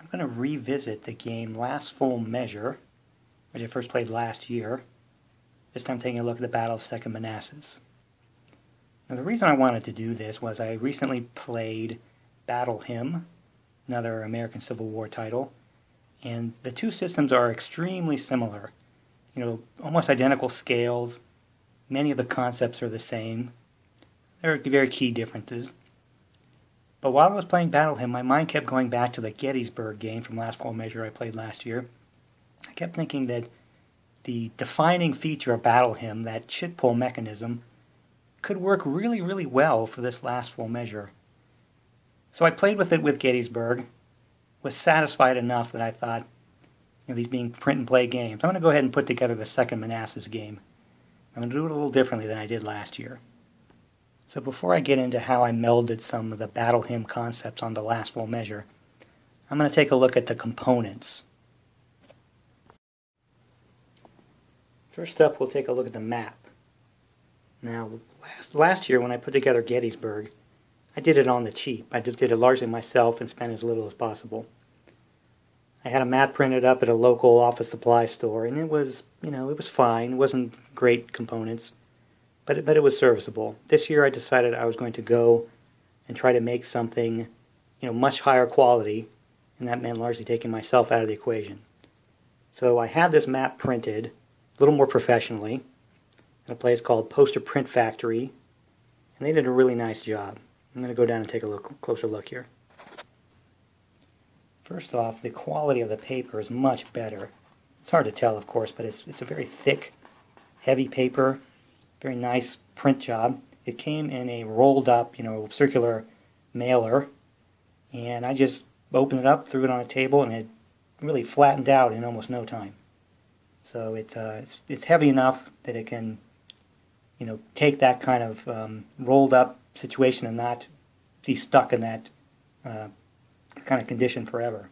I'm going to revisit the game Last Full Measure, which I first played last year, this time taking a look at the Battle of Second Manassas. Now the reason I wanted to do this was I recently played Battle Hymn, another American Civil War title, and the two systems are extremely similar. Almost identical scales. Many of the concepts are the same. There are very key differences. But while I was playing Battle Hymn, my mind kept going back to the Gettysburg game from Last Full Measure I played last year. I kept thinking that the defining feature of Battle Hymn, that chit pull mechanism, could work really, really well for this Last Full Measure. So I played with it with Gettysburg, was satisfied enough that I thought, these being print and play games, I'm going to go ahead and put together the Second Manassas game. I'm going to do it a little differently than I did last year. So before I get into how I melded some of the Battle Hymn concepts on the Last Full Measure, I'm going to take a look at the components. First up, we'll take a look at the map. Now, last year when I put together Gettysburg, I did it on the cheap. I just did it largely myself and spent as little as possible. I had a map printed up at a local office supply store, and it was fine. It wasn't great components, but it was serviceable. This year I decided I was going to go and try to make something, much higher quality, and that meant largely taking myself out of the equation. So I had this map printed a little more professionally at a place called Poster Print Factory, and they did a really nice job. I'm going to go down and take a closer look here. First off, the quality of the paper is much better. It's hard to tell, of course, but it's a very thick, heavy paper, very nice print job. It came in a rolled up, circular mailer, and I just opened it up, threw it on a table, and it really flattened out in almost no time. So it's heavy enough that it can, take that kind of rolled up situation and not be stuck in that kind of condition forever.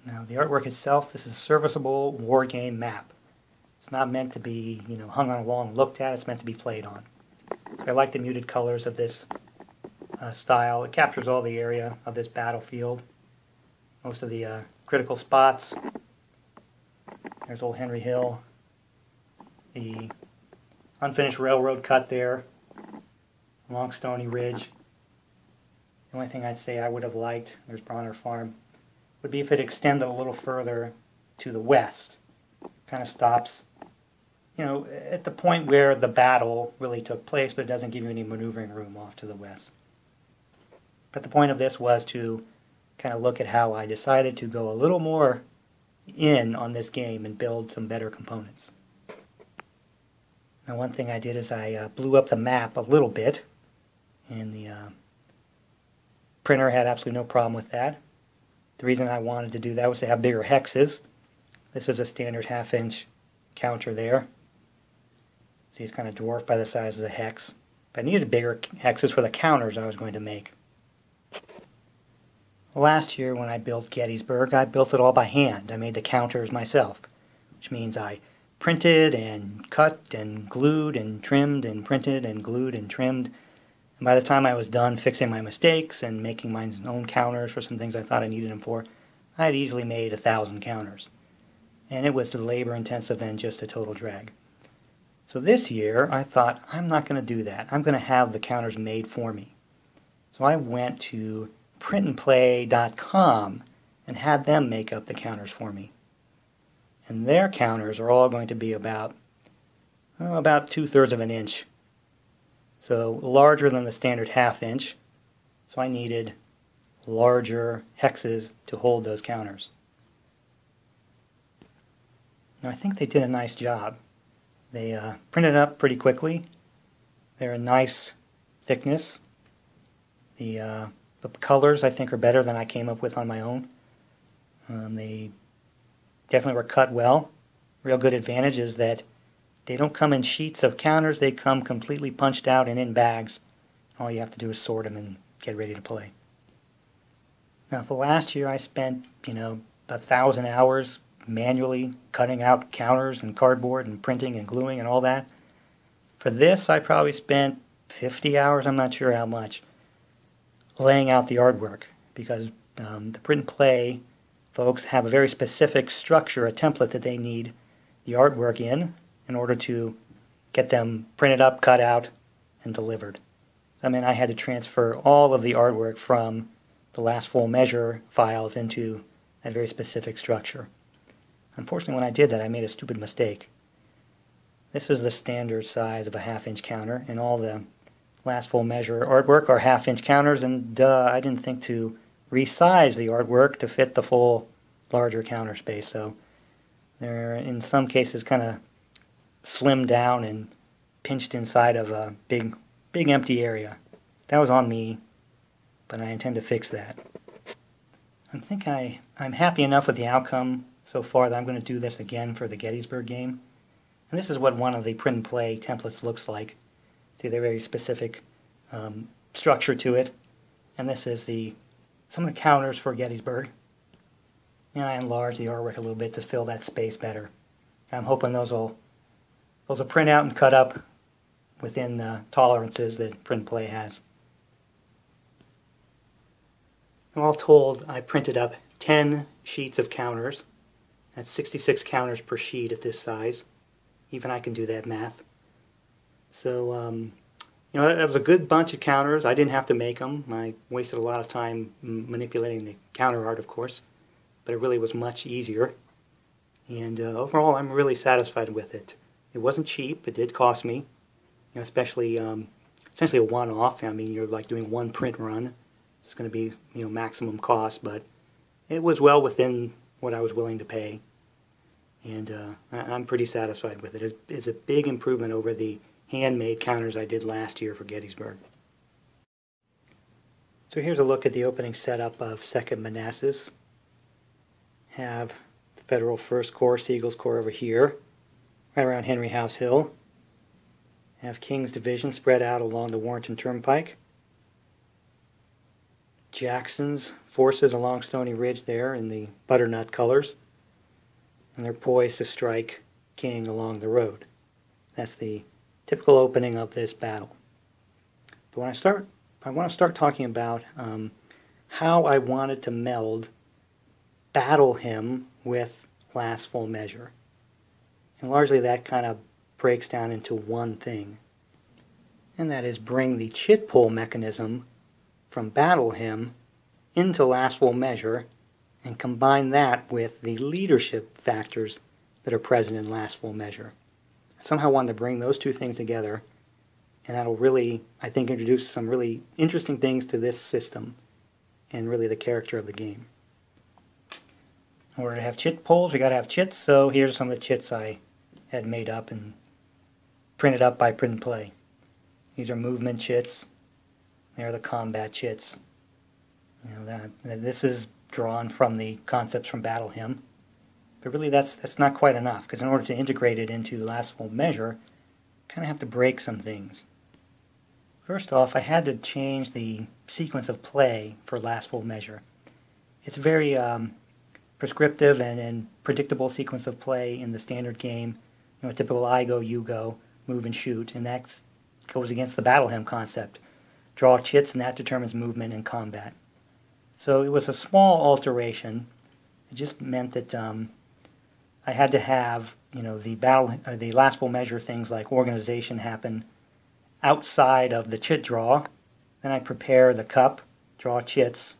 Now the artwork itself, this is a serviceable war game map. It's not meant to be, hung on a wall and looked at. It's meant to be played on. I like the muted colors of this style. It captures all the area of this battlefield. Most of the critical spots. There's old Henry Hill. The unfinished railroad cut there. Long Stony Ridge. The only thing I'd say I would have liked, there's Bronner Farm, would be if it extended a little further to the west. Kind of stops, at the point where the battle really took place, but it doesn't give you any maneuvering room off to the west. But the point of this was to kind of look at how I decided to go a little more in on this game and build some better components. Now one thing I did is I blew up the map a little bit, and the printer had absolutely no problem with that. The reason I wanted to do that was to have bigger hexes. This is a standard half-inch counter there. See, it's kind of dwarfed by the size of the hex. But I needed bigger hexes for the counters I was going to make. Last year when I built Gettysburg, I built it all by hand. I made the counters myself, which means I printed and cut and glued and trimmed and printed and glued and trimmed. And by the time I was done fixing my mistakes and making my own counters for some things I thought I needed them for, I had easily made 1,000 counters. And it was labor intensive and just a total drag. So this year I thought, I'm not going to do that. I'm going to have the counters made for me. So I went to printandplay.com and had them make up the counters for me. And their counters are all going to be about 2/3 of an inch. So larger than the standard half-inch. So I needed larger hexes to hold those counters. Now I think they did a nice job. They printed up pretty quickly. They're a nice thickness. The colors I think are better than I came up with on my own. They definitely were cut well. Real good advantage is that they don't come in sheets of counters. They come completely punched out and in bags. All you have to do is sort them and get ready to play. Now for last year I spent 1,000 hours manually cutting out counters and cardboard and printing and gluing and all that. For this I probably spent 50 hours, I'm not sure how much, laying out the artwork, because The print and play folks have a very specific structure, a template that they need the artwork in order to get them printed up, cut out, and delivered. I mean, I had to transfer all of the artwork from the last full measure files into that very specific structure. Unfortunately, when I did that, I made a stupid mistake. This is the standard size of a half-inch counter, and all the last full measure artwork are half-inch counters, and I didn't think to resize the artwork to fit the full larger counter space, so they're in some cases kind of slimmed down and pinched inside of a big empty area. That was on me, but I intend to fix that. I think I'm happy enough with the outcome so far that I'm going to do this again for the Gettysburg game. And this is what one of the print and play templates looks like. See, they're very specific structure to it. And this is some of the counters for Gettysburg. And I enlarged the artwork a little bit to fill that space better. I'm hoping those will print out and cut up within the tolerances that print and play has. And all told, I printed up 10 sheets of counters. That's 66 counters per sheet at this size. Even I can do that math. So, that was a good bunch of counters. I didn't have to make them. I wasted a lot of time manipulating the counter art, of course, but it really was much easier. And overall, I'm really satisfied with it. It wasn't cheap. It did cost me, especially essentially a one-off. I mean, you're like doing one print run. It's going to be maximum cost, but it was well within what I was willing to pay. And I'm pretty satisfied with it. It's a big improvement over the handmade counters I did last year for Gettysburg. So here's a look at the opening setup of 2nd Manassas. Have the Federal 1st Corps, Sigel's Corps over here, right around Henry House Hill. Have King's Division spread out along the Warrenton Turnpike. Jackson's forces along Stony Ridge there in the butternut colors. And they're poised to strike King along the road. That's the typical opening of this battle. But I want to start talking about how I wanted to meld Battle Hymn with Last Full Measure. And largely that kind of breaks down into one thing. And that is bring the chit pull mechanism from Battle Hymn into Last Full Measure and combine that with the leadership factors that are present in Last Full Measure. I somehow wanted to bring those two things together, and that'll really, I think, introduce some really interesting things to this system and really the character of the game. In order to have chit pulls, we got to have chits, so here's some of the chits I had made up and printed up by Print and Play. These are movement chits. They're the combat chits. This is drawn from the concepts from Battle Hymn. But really that's not quite enough, because in order to integrate it into Last Full Measure, you kind of have to break some things. First off, I had to change the sequence of play for Last Full Measure. It's a very prescriptive and predictable sequence of play in the standard game. A typical I go, you go, move and shoot, and that goes against the Battle Hymn concept. Draw chits, and that determines movement and combat. So it was a small alteration. It just meant that I had to have the Last Full Measure things like organization happen outside of the chit draw. Then I prepare the cup, draw chits,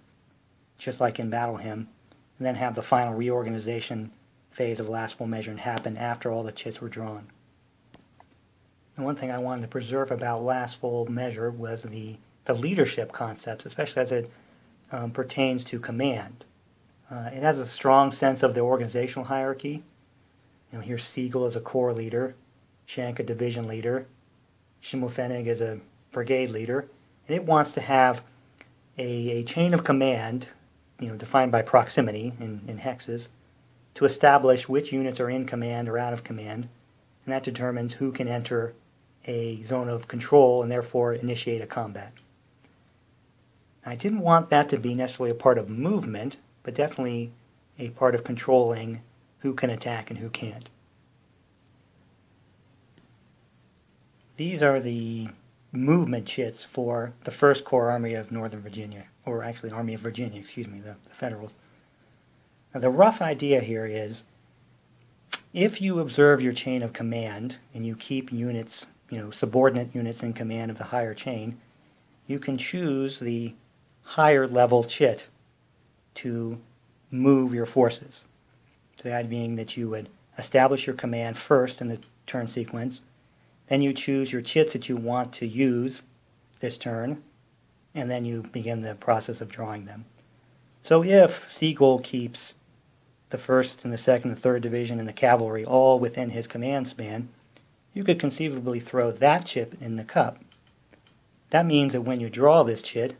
just like in Battle Hymn, and then have the final reorganization phase of Last Full Measure happen after all the chits were drawn. And one thing I wanted to preserve about Last Full Measure was the leadership concepts, especially as it pertains to command. It has a strong sense of the organizational hierarchy. Here's Sigel as a corps leader, Schenck a division leader, Schimmelpfennig as a brigade leader, and it wants to have a chain of command, defined by proximity in hexes, to establish which units are in command or out of command, and that determines who can enter a zone of control and therefore initiate a combat. I didn't want that to be necessarily a part of movement, but definitely a part of controlling who can attack and who can't. These are the movement chits for the 1st Corps Army of Northern Virginia, or actually Army of Virginia, excuse me, the Federals. Now, the rough idea here is, if you observe your chain of command and you keep units, subordinate units in command of the higher chain, you can choose the higher level chit to move your forces. So the idea being that you would establish your command first in the turn sequence, then you choose your chits that you want to use this turn, and then you begin the process of drawing them. So if Sigel keeps the 1st and the 2nd and 3rd Division and the cavalry all within his command span, you could conceivably throw that chit in the cup. That means that when you draw this chit,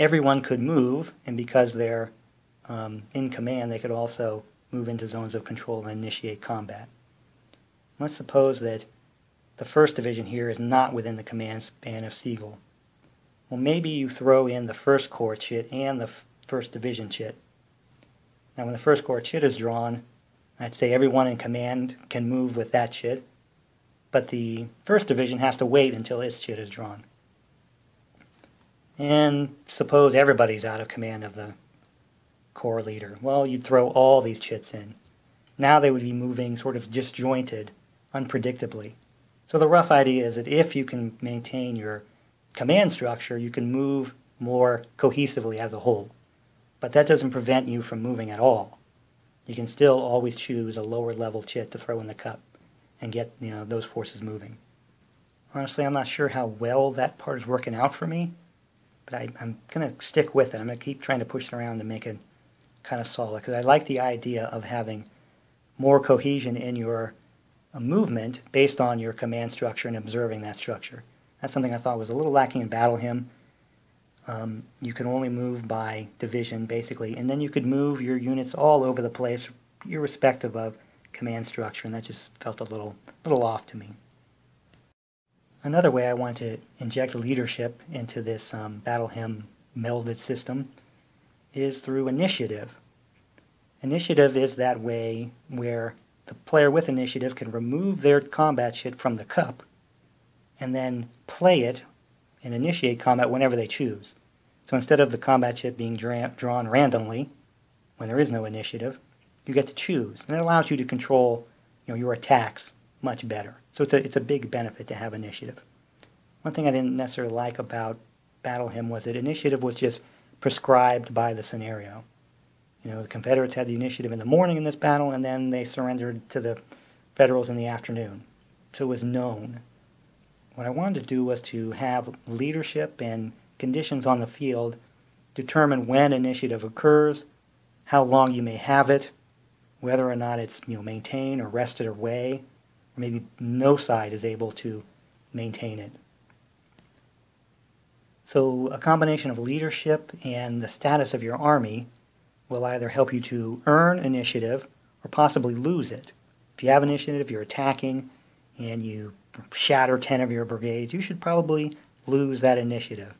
everyone could move, and because they're in command, they could also move into zones of control and initiate combat. Let's suppose that the 1st Division here is not within the command span of Sigel. Well, maybe you throw in the 1st Corps chit and the 1st Division chit. Now, when the 1st Corps chit is drawn, I'd say everyone in command can move with that chit, but the 1st Division has to wait until its chit is drawn. And suppose everybody's out of command of the Corps leader. Well, you'd throw all these chits in. Now they would be moving sort of disjointed, unpredictably. So the rough idea is that if you can maintain your command structure, you can move more cohesively as a whole. But that doesn't prevent you from moving at all. You can still always choose a lower level chit to throw in the cup and get those forces moving. Honestly, I'm not sure how well that part is working out for me, but I'm going to stick with it. I'm going to keep trying to push it around to make it kind of solid, because I like the idea of having more cohesion in your movement based on your command structure and observing that structure. That's something I thought was a little lacking in Battle Hymn. You can only move by division, basically, and then you could move your units all over the place, irrespective of command structure, and that just felt a little off to me. Another way I want to inject leadership into this Battle Hymn melded system is through initiative. Initiative is that way where the player with initiative can remove their combat chit from the cup and then play it and initiate combat whenever they choose. So instead of the combat chit being drawn randomly when there is no initiative, you get to choose, and it allows you to control your attacks much better. So it's a big benefit to have initiative. One thing I didn't necessarily like about Battle Hymn was that initiative was just prescribed by the scenario. The Confederates had the initiative in the morning in this battle, and then they surrendered to the Federals in the afternoon. So it was known. What I wanted to do was to have leadership and conditions on the field determine when initiative occurs, how long you may have it, whether or not it's maintained or rested away, or maybe no side is able to maintain it. So a combination of leadership and the status of your army will either help you to earn initiative or possibly lose it. If you have initiative, you're attacking, and you shatter 10 of your brigades, you should probably lose that initiative.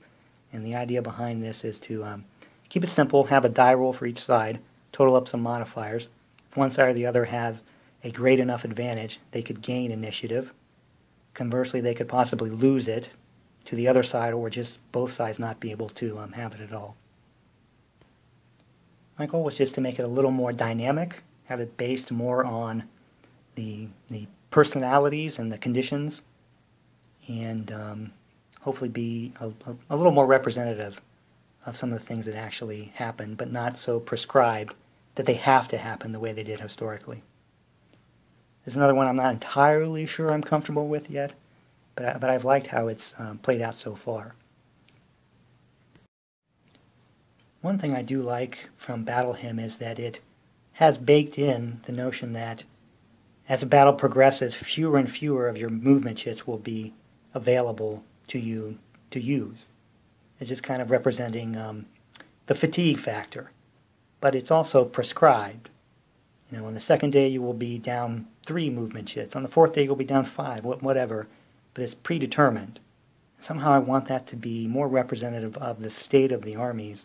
And the idea behind this is to keep it simple, have a die roll for each side, total up some modifiers. If one side or the other has a great enough advantage, they could gain initiative. Conversely, they could possibly lose it to the other side, or just both sides not be able to have it at all. My goal was just to make it a little more dynamic, have it based more on the personalities and the conditions, and hopefully be a little more representative of some of the things that actually happen, but not so prescribed that they have to happen the way they did historically. There's another one I'm not entirely sure I'm comfortable with yet, but I've liked how it's played out so far. One thing I do like from Battle Hymn is that it has baked in the notion that as the battle progresses, fewer and fewer of your movement chits will be available to you to use. It's just kind of representing the fatigue factor. But it's also prescribed. On the second day you will be down 3 movement chits. On the 4th day you'll be down 5, whatever. But it's predetermined. Somehow I want that to be more representative of the state of the armies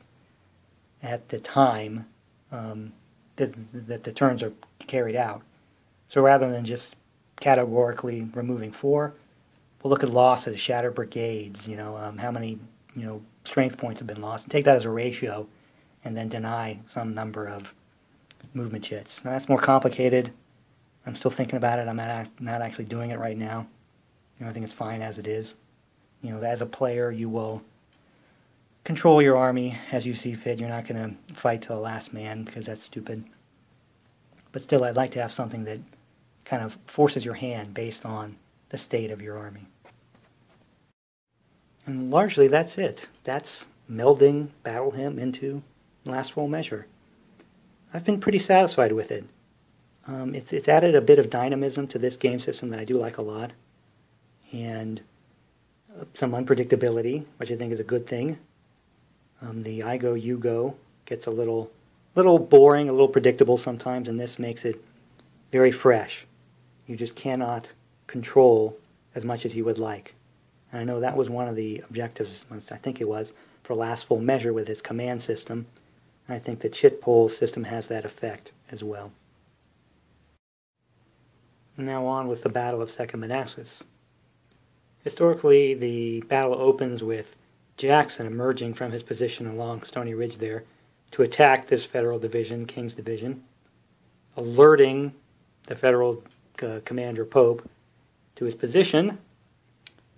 at the time that the turns are carried out. So rather than just categorically removing 4, we'll look at losses, shattered brigades, how many, strength points have been lost, and take that as a ratio, and then deny some number of movement chits. Now that's more complicated. I'm still thinking about it. I'm not actually doing it right now. I think it's fine as it is. As a player, you will control your army as you see fit. You're not going to fight to the last man because that's stupid. But still, I'd like to have something that kind of forces your hand based on the state of your army. And largely, that's it. That's melding Battle Hymn into Last Full Measure. I've been pretty satisfied with it. It's added a bit of dynamism to this game system that I do like a lot, and some unpredictability, which I think is a good thing. The I go, you go gets a little boring, a little predictable sometimes, and this makes it very fresh. You just cannot control as much as you would like. And I know that was one of the objectives, I think it was, for Last Full Measure with its command system. And I think the chit poll system has that effect as well. Now on with the Battle of Second Manassas. Historically, the battle opens with Jackson emerging from his position along Stony Ridge there to attack this Federal division, King's Division, alerting the Federal commander Pope to his position.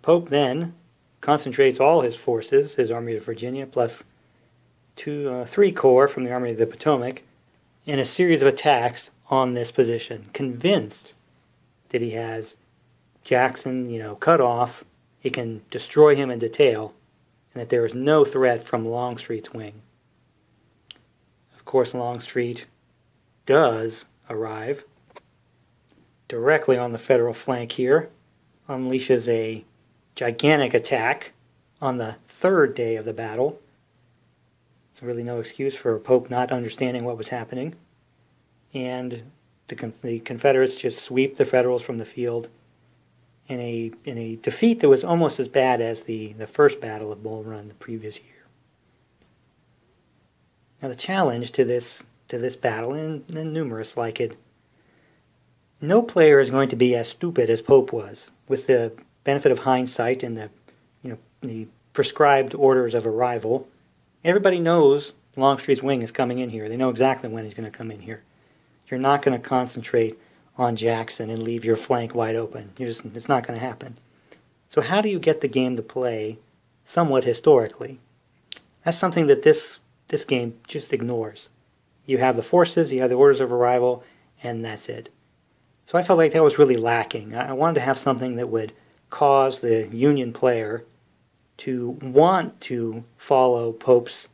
Pope then concentrates all his forces, his Army of Virginia, plus 3 corps from the Army of the Potomac, in a series of attacks on this position, convinced that he has Jackson, cut off, he can destroy him in detail, and that there is no threat from Longstreet's wing. Of course, Longstreet does arrive directly on the Federal flank here, unleashes a gigantic attack on the 3rd day of the battle. There's really no excuse for Pope not understanding what was happening. And the Confederates just sweep the Federals from the field in a defeat that was almost as bad as the first battle of Bull Run the previous year. Now the challenge to this battle, and numerous like it, no player is going to be as stupid as Pope was. With the benefit of hindsight and the prescribed orders of arrival, everybody knows Longstreet's wing is coming in here. They know exactly when he's going to come in here. You're not going to concentrate on Jackson and leave your flank wide open. It's not going to happen. So how do you get the game to play somewhat historically? That's something that this game just ignores. You have the forces, you have the orders of arrival, and that's it. So I felt like that was really lacking. I wanted to have something that would cause the Union player to want to follow Pope's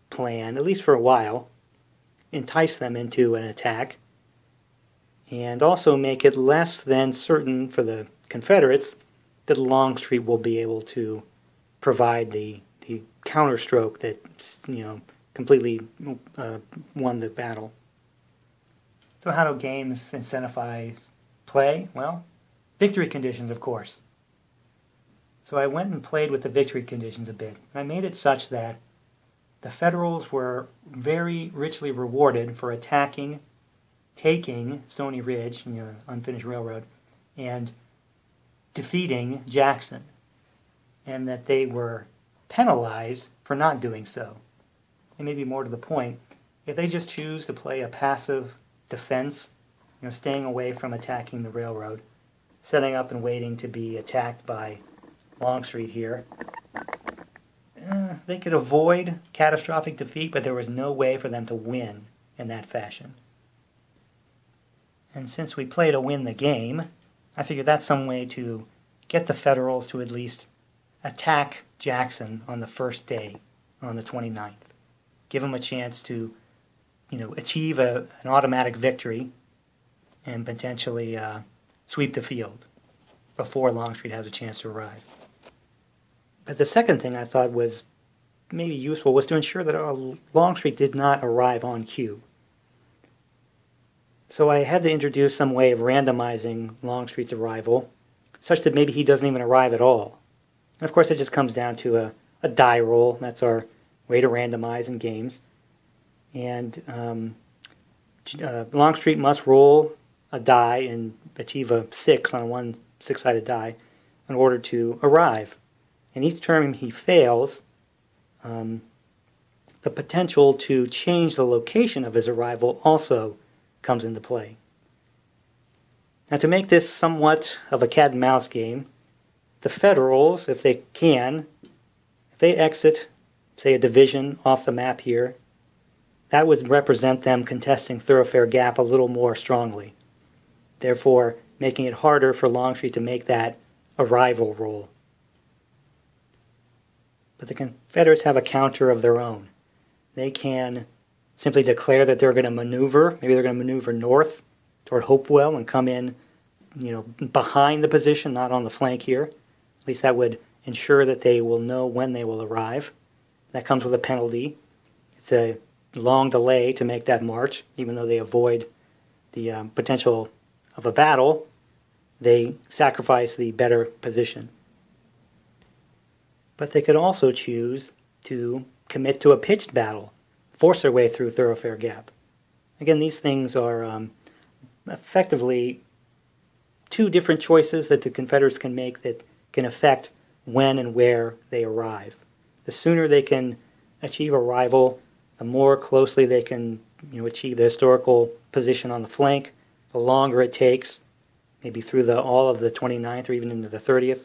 plan, at least for a while, entice them into an attack, and also make it less than certain for the Confederates that Longstreet will be able to provide the counterstroke that completely won the battle. So how do games incentivize play? Well, victory conditions, of course. So I went and played with the victory conditions a bit. I made it such that the Federals were very richly rewarded for taking Stony Ridge, unfinished railroad, and defeating Jackson, and that they were penalized for not doing so. And maybe more to the point, if they just choose to play a passive defense, staying away from attacking the railroad, setting up and waiting to be attacked by Longstreet here, they could avoid catastrophic defeat, but there was no way for them to win in that fashion. And since we play to win the game, I figured that's some way to get the Federals to at least attack Jackson on the first day, on the 29th. Give him a chance to, achieve an automatic victory and potentially sweep the field before Longstreet has a chance to arrive. But the second thing I thought was maybe useful was to ensure that Longstreet did not arrive on cue. So I had to introduce some way of randomizing Longstreet's arrival, such that maybe he doesn't even arrive at all. And of course it just comes down to a die roll. That's our way to randomize in games. And Longstreet must roll a die and achieve a 6 on one 6-sided die in order to arrive. And each time he fails, the potential to change the location of his arrival also comes into play. Now, to make this somewhat of a cat and mouse game, the Federals, if they can, if they exit, say, a division off the map here, that would represent them contesting Thoroughfare Gap a little more strongly, therefore making it harder for Longstreet to make that arrival roll. But the Confederates have a counter of their own. They can simply declare that they're going to maneuver. Maybe they're going to maneuver north toward Hopewell and come in, behind the position, not on the flank here. At least that would ensure that they will know when they will arrive. That comes with a penalty. It's a long delay to make that march, even though they avoid the potential of a battle. They sacrifice the better position. But they could also choose to commit to a pitched battle, force their way through Thoroughfare Gap. Again, these things are effectively two different choices that the Confederates can make that can affect when and where they arrive. The sooner they can achieve arrival, the more closely they can achieve the historical position on the flank, the longer it takes, maybe through all of the 29th or even into the 30th.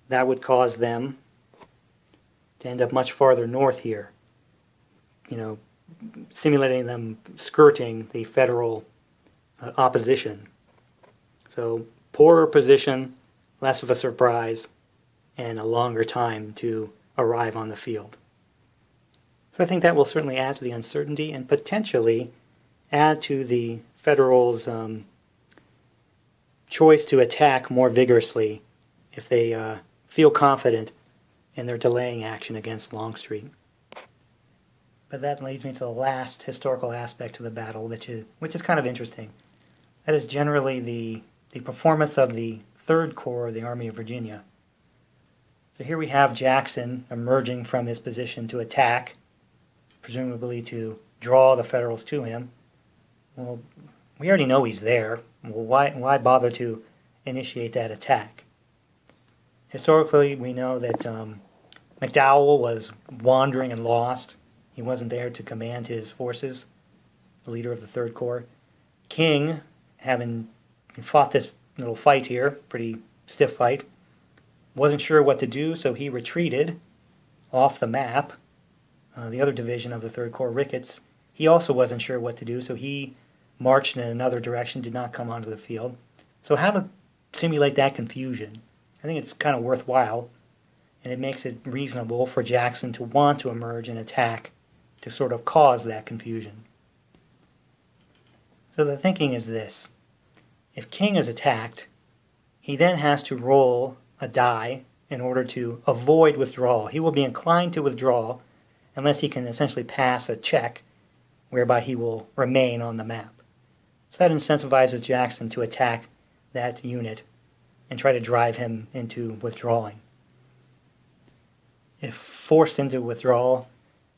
That would cause them to end up much farther north here, simulating them skirting the Federal opposition. So poorer position, less of a surprise, and a longer time to arrive on the field. So I think that will certainly add to the uncertainty and potentially add to the Federals' choice to attack more vigorously if they feel confident in their delaying action against Longstreet. But that leads me to the last historical aspect of the battle, which is kind of interesting. That is generally the performance of the Third Corps of the Army of Virginia. So here we have Jackson emerging from his position to attack, presumably to draw the Federals to him. Well, we already know he's there. Well, why bother to initiate that attack? Historically, we know that McDowell was wandering and lost. He wasn't there to command his forces, the leader of the Third Corps. King, having fought this little fight here, pretty stiff fight, wasn't sure what to do, so he retreated off the map. The other division of the Third Corps, Ricketts, he also wasn't sure what to do, so he marched in another direction, did not come onto the field. So how to simulate that confusion? I think it's kind of worthwhile, and it makes it reasonable for Jackson to want to emerge and attack to sort of cause that confusion. So the thinking is this. If King is attacked, he then has to roll a die in order to avoid withdrawal. He will be inclined to withdraw unless he can essentially pass a check whereby he will remain on the map. So that incentivizes Jackson to attack that unit and try to drive him into withdrawing. If forced into withdrawal,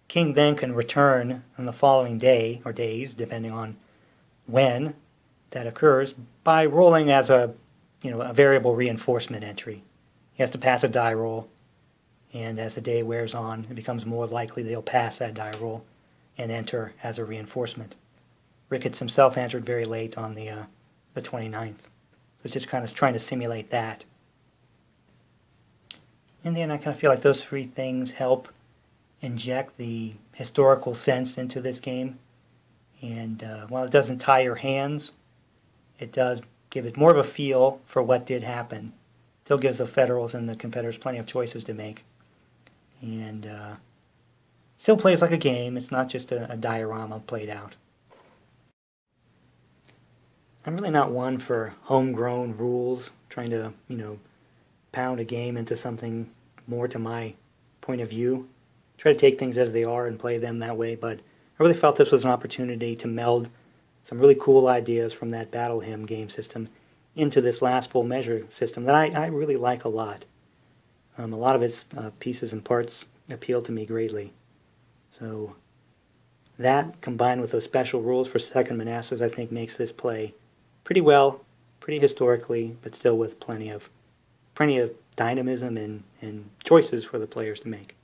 King then can return on the following day or days, depending on when that occurs, by rolling as a variable reinforcement entry. He has to pass a die roll, and as the day wears on, it becomes more likely they'll pass that die roll and enter as a reinforcement. Ricketts himself entered very late on the 29th. So it's just kind of trying to simulate that. In the end, I kind of feel like those three things help inject the historical sense into this game. And while it doesn't tie your hands, it does give it more of a feel for what did happen. Still gives the Federals and the Confederates plenty of choices to make. And still plays like a game. It's not just a diorama played out. I'm really not one for homegrown rules, trying to, pound a game into something more to my point of view. Try to take things as they are and play them that way, but I really felt this was an opportunity to meld some really cool ideas from that Battle Hymn game system into this last full measure system that I really like a lot. A lot of its pieces and parts appeal to me greatly. So that, combined with those special rules for Second Manassas, I think makes this play pretty well, pretty historically, but still with plenty of plenty of dynamism and choices for the players to make.